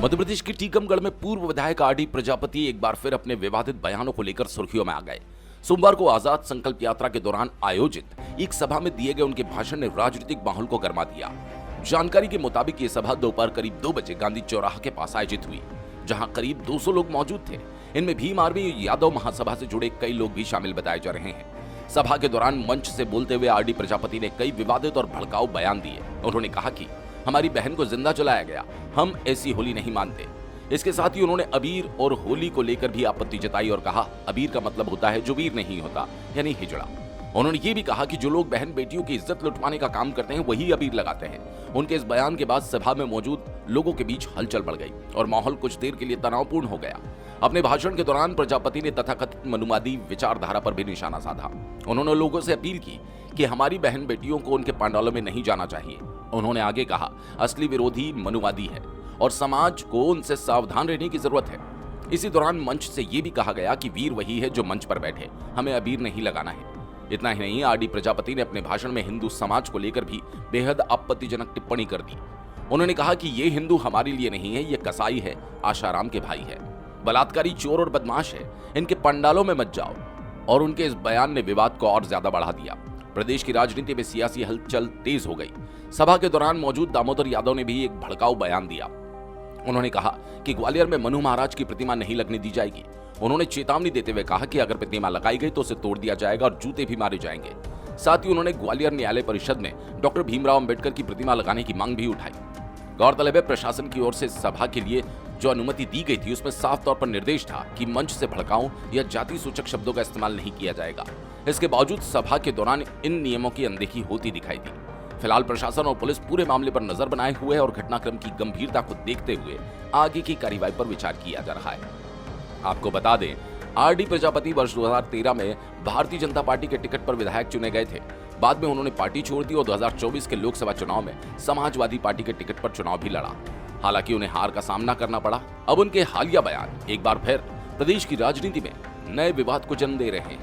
मध्य प्रदेश के टीकमगढ़ में पूर्व विधायक आरडी प्रजापति एक बार फिर अपने विवादित बयानों को लेकर सुर्खियों में आ गए। सोमवार को आजाद संकल्प यात्रा के दौरान आयोजित एक सभा में दिए गए उनके भाषण ने राजनीतिक माहौल को गर्मा दिया। जानकारी के मुताबिक ये सभा दोपहर करीब 2 बजे गांधी चौराहा के पास आयोजित हुई, जहां करीब 200 लोग मौजूद थे। इनमें भीम आर्मी यादव महासभा से जुड़े कई लोग भी शामिल बताए जा रहे हैं। सभा के दौरान मंच से बोलते हुए आरडी प्रजापति ने कई विवादित और भड़काऊ बयान दिए। उन्होंने कहा कि हमारी बहन को जिंदा जलाया गया, हम ऐसी होली नहीं मानते। इसके साथ ही उन्होंने अबीर और होली को लेकर भी आपत्ति जताई और कहा, अबीर का मतलब होता है जो वीर नहीं होता, यानी हिजड़ा। उन्होंने ये भी कहा कि जो लोग बहन बेटियों की इज्जत लुटवाने का काम करते हैं वही अबीर लगाते हैं। उनके इस बयान के बाद सभा में मौजूद लोगों के बीच हलचल बढ़ गई और माहौल कुछ देर के लिए तनावपूर्ण हो गया। अपने भाषण के दौरान प्रजापति ने तथाकथित मनुवादी विचारधारा पर भी निशाना साधा। उन्होंने लोगों से अपील की कि हमारी बहन बेटियों को उनके पंडालों में नहीं जाना चाहिए। उन्होंने आगे कहा, असली विरोधी मनुवादी है और समाज को उनसे सावधान रहने की जरूरत है। इसी दौरान मंच से यह भी कहा गया कि वीर वही है जो मंच पर बैठे, हमें अबीर नहीं लगाना है। इतना ही नहीं, आरडी प्रजापति ने अपने भाषण में हिंदू समाज को लेकर भी बेहद आपत्तिजनक टिप्पणी कर दी। उन्होंने कहा कि ये हिंदू हमारे लिए नहीं है, ये कसाई है, आशाराम के भाई है, बलात्कारी, चोर और बदमाश है, इनके पंडालों में मत जाओ। और उनके इस बयान ने विवाद को और ज्यादा बढ़ा दिया। प्रदेश की राजनीति में सियासी हलचल तेज हो गई। सभा के दौरान मौजूद दामोदर यादव ने भी एक भड़काऊ बयान दिया। उन्होंने कहा कि ग्वालियर में मनु महाराज की प्रतिमा नहीं लगने दी जाएगी। उन्होंने चेतावनी देते हुए कहा कि अगर प्रतिमा लगाई गई तो उसे तोड़ दिया जाएगा और जूते भी मारे जाएंगे। साथ ही उन्होंने ग्वालियर न्यायालय परिषद में डॉक्टर भीमराव अंबेडकर की प्रतिमा लगाने की मांग भी उठाई। गौरतलब है, प्रशासन की ओर से सभा के लिए जो अनुमति दी गई थी उसमें साफ तौर पर निर्देश था कि मंच से भड़काऊ या जाति सूचक शब्दों का इस्तेमाल नहीं किया जाएगा। इसके बावजूद सभा के दौरान इन नियमों की अनदेखी होती दिखाई दी। फिलहाल प्रशासन और पुलिस पूरे मामले पर नजर बनाए हुए है और घटनाक्रम की गंभीरता को देखते हुए आगे की कार्रवाई पर विचार किया जा रहा है। आपको बता दें, आरडी प्रजापति वर्ष 2013 में भारतीय जनता पार्टी के टिकट पर विधायक चुने गए थे। बाद में उन्होंने पार्टी छोड़ दी और 2024 के लोकसभा चुनाव में समाजवादी पार्टी के टिकट पर चुनाव भी लड़ा। हालांकि उन्हें हार का सामना करना पड़ा। अब उनके हालिया बयान एक बार फिर प्रदेश की राजनीति में नए विवाद को जन्म दे रहे हैं।